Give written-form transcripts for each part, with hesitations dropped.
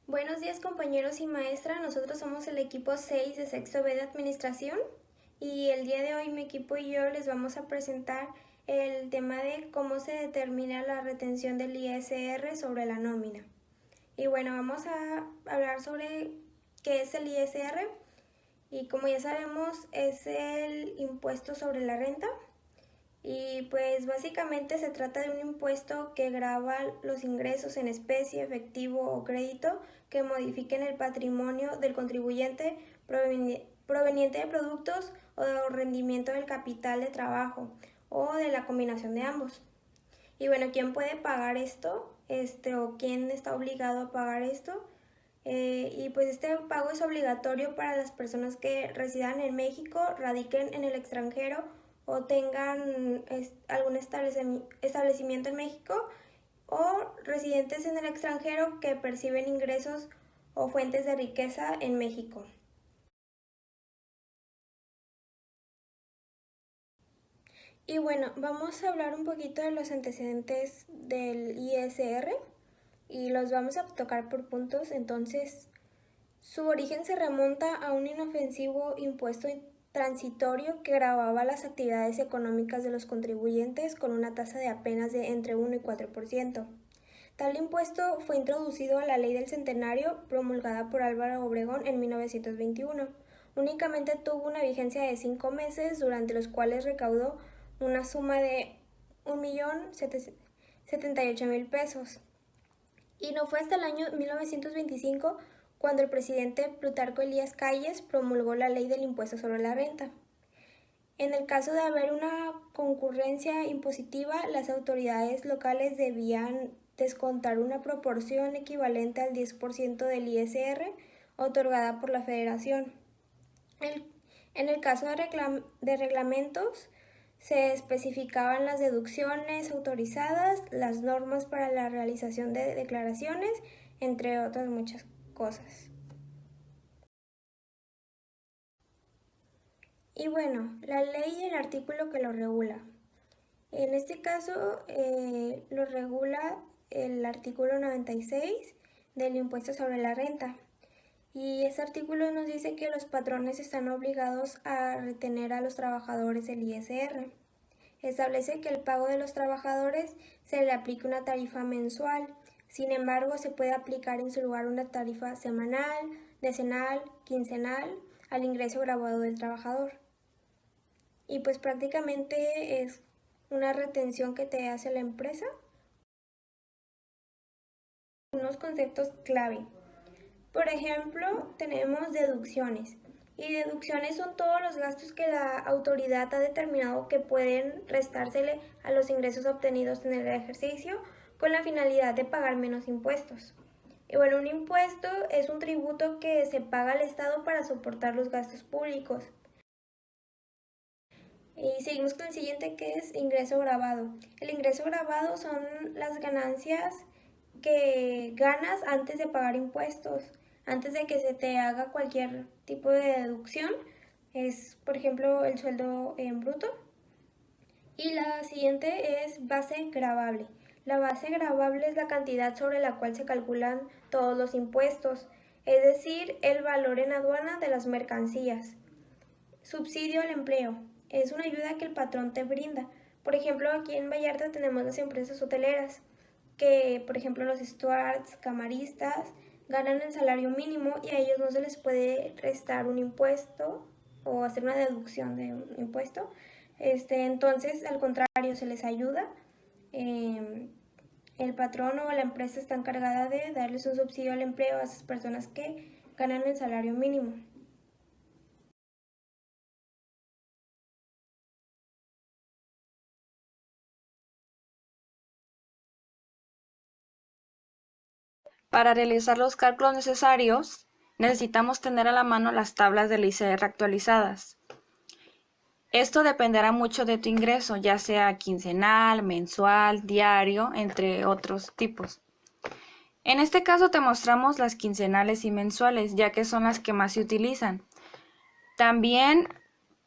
Buenos días compañeros y maestra, nosotros somos el equipo 6 de sexto B de Administración y el día de hoy mi equipo y yo les vamos a presentar el tema de cómo se determina la retención del ISR sobre la nómina. Y bueno, vamos a hablar sobre qué es el ISR y como ya sabemos es el impuesto sobre la renta. Y pues básicamente se trata de un impuesto que grava los ingresos en especie, efectivo o crédito que modifiquen el patrimonio del contribuyente proveniente de productos o rendimiento del capital de trabajo o de la combinación de ambos. Y bueno, ¿quién puede pagar esto? O quién está obligado a pagar esto. Y pues este pago es obligatorio para las personas que residan en México, radiquen en el extranjero o tengan algún establecimiento en México o residentes en el extranjero que perciben ingresos o fuentes de riqueza en México. Y bueno, vamos a hablar un poquito de los antecedentes del ISR y los vamos a tocar por puntos. Entonces, su origen se remonta a un inofensivo impuesto transitorio que gravaba las actividades económicas de los contribuyentes con una tasa de apenas de entre 1 y 4%. Tal impuesto fue introducido a la Ley del Centenario promulgada por Álvaro Obregón en 1921. Únicamente tuvo una vigencia de 5 meses, durante los cuales recaudó una suma de 1.078.000 pesos. Y no fue hasta el año 1925 cuando el presidente Plutarco Elías Calles promulgó la ley del impuesto sobre la renta. En el caso de haber una concurrencia impositiva, las autoridades locales debían descontar una proporción equivalente al 10% del ISR otorgada por la Federación. En el caso de reglamentos, se especificaban las deducciones autorizadas, las normas para la realización de declaraciones, entre otras muchas cosas. Y bueno, la ley y el artículo que lo regula. En este caso lo regula el artículo 96 del impuesto sobre la renta. Y este artículo nos dice que los patrones están obligados a retener a los trabajadores el ISR. Establece que el pago de los trabajadores se le aplique una tarifa mensual. Sin embargo, se puede aplicar en su lugar una tarifa semanal, decenal, quincenal al ingreso graduado del trabajador. Y pues prácticamente es una retención que te hace la empresa. Unos conceptos clave. Por ejemplo, tenemos deducciones. Y deducciones son todos los gastos que la autoridad ha determinado que pueden restársele a los ingresos obtenidos en el ejercicio con la finalidad de pagar menos impuestos. Y bueno, un impuesto es un tributo que se paga al Estado para soportar los gastos públicos. Y seguimos con el siguiente, que es ingreso grabado. El ingreso grabado son las ganancias que ganas antes de pagar impuestos, antes de que se te haga cualquier tipo de deducción. Es, por ejemplo, el sueldo en bruto. Y la siguiente es base gravable. La base gravable es la cantidad sobre la cual se calculan todos los impuestos, es decir, el valor en aduana de las mercancías. Subsidio al empleo. Es una ayuda que el patrón te brinda. Por ejemplo, aquí en Vallarta tenemos las empresas hoteleras, que por ejemplo los stewards, camaristas, ganan el salario mínimo y a ellos no se les puede restar un impuesto o hacer una deducción de un impuesto. Entonces, al contrario, se les ayuda. El patrón o la empresa está encargada de darles un subsidio al empleo a esas personas que ganan el salario mínimo. Para realizar los cálculos necesarios, necesitamos tener a la mano las tablas del ICR actualizadas. Esto dependerá mucho de tu ingreso, ya sea quincenal, mensual, diario, entre otros tipos. En este caso te mostramos las quincenales y mensuales, ya que son las que más se utilizan. También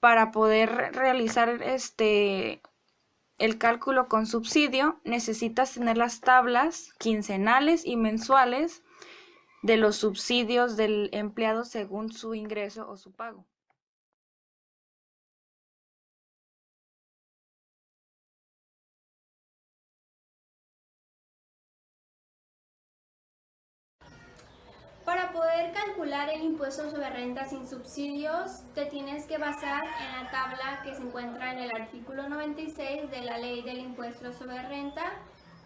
para poder realizar el cálculo con subsidio, necesitas tener las tablas quincenales y mensuales de los subsidios del empleado según su ingreso o su pago. Para poder calcular el impuesto sobre renta sin subsidios, te tienes que basar en la tabla que se encuentra en el artículo 96 de la Ley del Impuesto sobre Renta.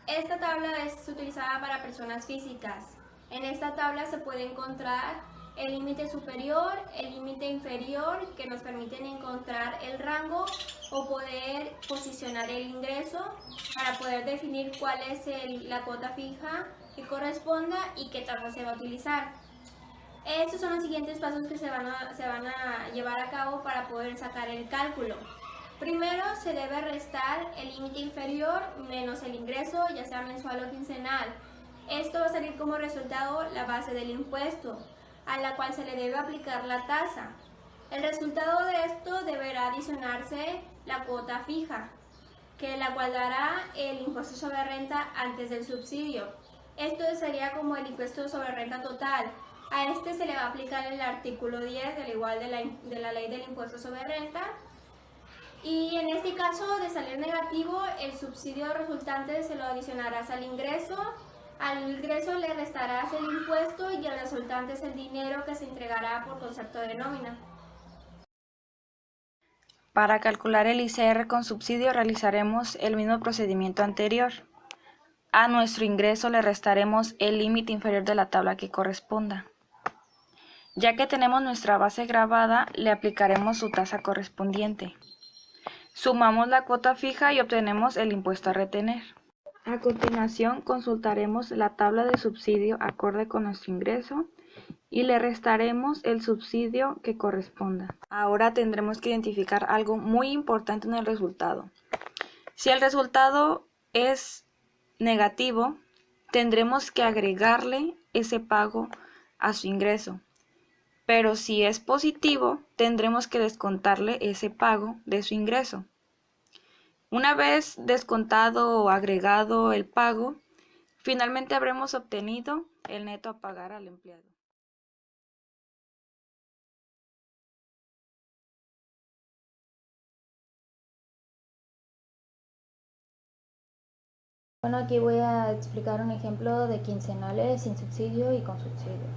Esta tabla es utilizada para personas físicas. En esta tabla se puede encontrar el límite superior, el límite inferior, que nos permiten encontrar el rango o poder posicionar el ingreso para poder definir cuál es la cuota fija que corresponda y qué tasa se va a utilizar. Estos son los siguientes pasos que se van a llevar a cabo para poder sacar el cálculo. Primero se debe restar el límite inferior menos el ingreso, ya sea mensual o quincenal. Esto va a salir como resultado la base del impuesto, a la cual se le debe aplicar la tasa. El resultado de esto deberá adicionarse la cuota fija, que la cual dará el impuesto sobre renta antes del subsidio. Esto sería como el impuesto sobre renta total. A este se le va a aplicar el artículo 10 del igual de la ley del impuesto sobre renta. Y en este caso de salir negativo, el subsidio resultante se lo adicionarás al ingreso. Al ingreso le restarás el impuesto y el resultante es el dinero que se entregará por concepto de nómina. Para calcular el ICR con subsidio realizaremos el mismo procedimiento anterior. A nuestro ingreso le restaremos el límite inferior de la tabla que corresponda. Ya que tenemos nuestra base grabada, le aplicaremos su tasa correspondiente. Sumamos la cuota fija y obtenemos el impuesto a retener. A continuación, consultaremos la tabla de subsidio acorde con nuestro ingreso y le restaremos el subsidio que corresponda. Ahora tendremos que identificar algo muy importante en el resultado. Si el resultado es negativo, tendremos que agregarle ese pago a su ingreso. Pero si es positivo, tendremos que descontarle ese pago de su ingreso. Una vez descontado o agregado el pago, finalmente habremos obtenido el neto a pagar al empleado. Bueno, aquí voy a explicar un ejemplo de quincenales sin subsidio y con subsidio.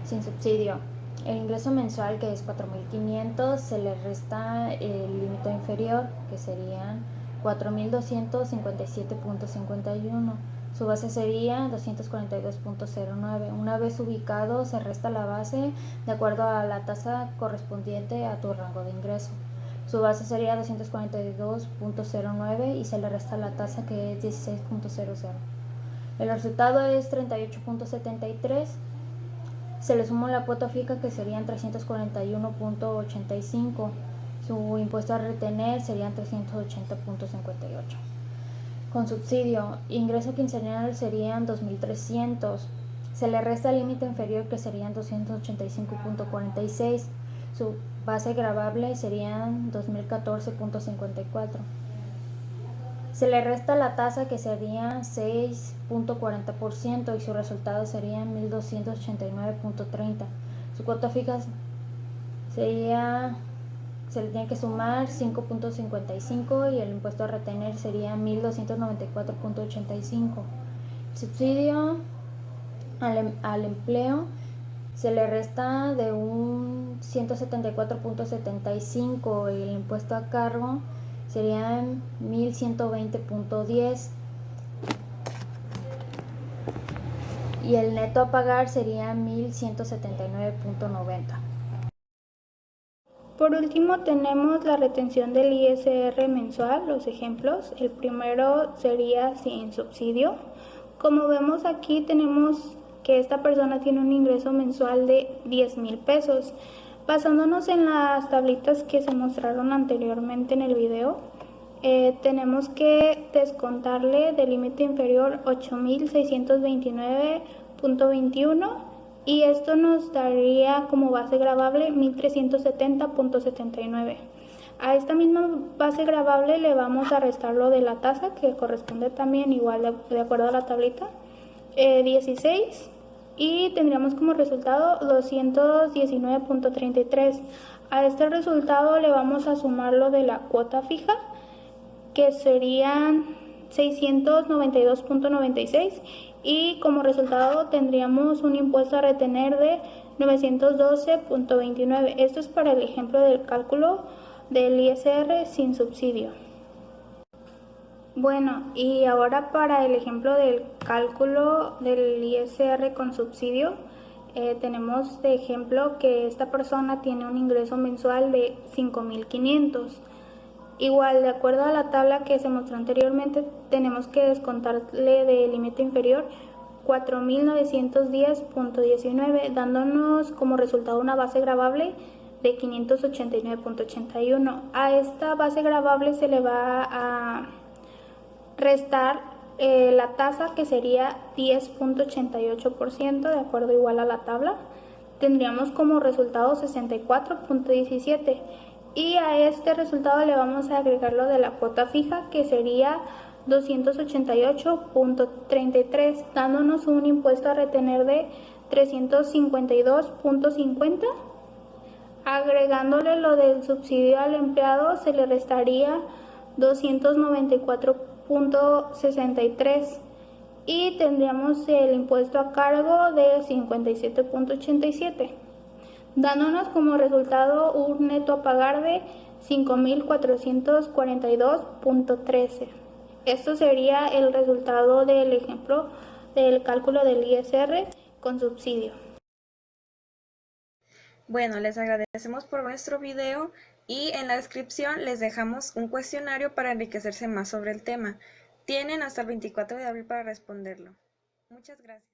Sin subsidio, el ingreso mensual, que es 4.500, se le resta el límite inferior, que serían 4.257.51. Su base sería 242.09. Una vez ubicado, se resta la base de acuerdo a la tasa correspondiente a tu rango de ingreso. Su base sería 242.09 y se le resta la tasa, que es 16.00. El resultado es 38.73. Se le suma la cuota fija, que serían 341.85. Su impuesto a retener serían 380.58. Con subsidio, ingreso quincenal serían 2.300. Se le resta el límite inferior, que serían 285.46. Su base gravable serían 2014.54. Se le resta la tasa, que sería 6.40%, y su resultado sería 1.289.30. Su cuota fija sería, se le tiene que sumar 5.55 y el impuesto a retener sería 1.294.85. Subsidio al empleo se le resta de un 174.75 y el impuesto a cargo sería 1.120.10 y el neto a pagar sería 1.179.90. Por último, tenemos la retención del ISR mensual, los ejemplos. El primero sería sin subsidio. Como vemos aquí, tenemos que esta persona tiene un ingreso mensual de 10,000 pesos. Basándonos en las tablitas que se mostraron anteriormente en el video, tenemos que descontarle del límite inferior 8,629.21 y esto nos daría como base gravable 1.370.79. A esta misma base gravable le vamos a restar lo de la tasa, que corresponde también igual de acuerdo a la tablita, 16, y tendríamos como resultado 219.33. A este resultado le vamos a sumar lo de la cuota fija, que serían 692.96, y como resultado tendríamos un impuesto a retener de 912.29. Esto es para el ejemplo del cálculo del ISR sin subsidio. Bueno, y ahora para el ejemplo del cálculo del ISR con subsidio, tenemos de ejemplo que esta persona tiene un ingreso mensual de 5.500. Igual, de acuerdo a la tabla que se mostró anteriormente, tenemos que descontarle del límite inferior 4.910.19, dándonos como resultado una base gravable de 589.81. A esta base gravable se le va a restar la tasa, que sería 10.88%, de acuerdo igual a la tabla. Tendríamos como resultado 64.17, y a este resultado le vamos a agregar lo de la cuota fija, que sería 288.33, dándonos un impuesto a retener de 352.50. Agregándole lo del subsidio al empleado, se le restaría 294.63, y tendríamos el impuesto a cargo de 57.87, dándonos como resultado un neto a pagar de 5.442.13. Esto sería el resultado del ejemplo del cálculo del ISR con subsidio. Bueno, les agradecemos por nuestro video y en la descripción les dejamos un cuestionario para enriquecerse más sobre el tema. Tienen hasta el 24 de abril para responderlo. Muchas gracias.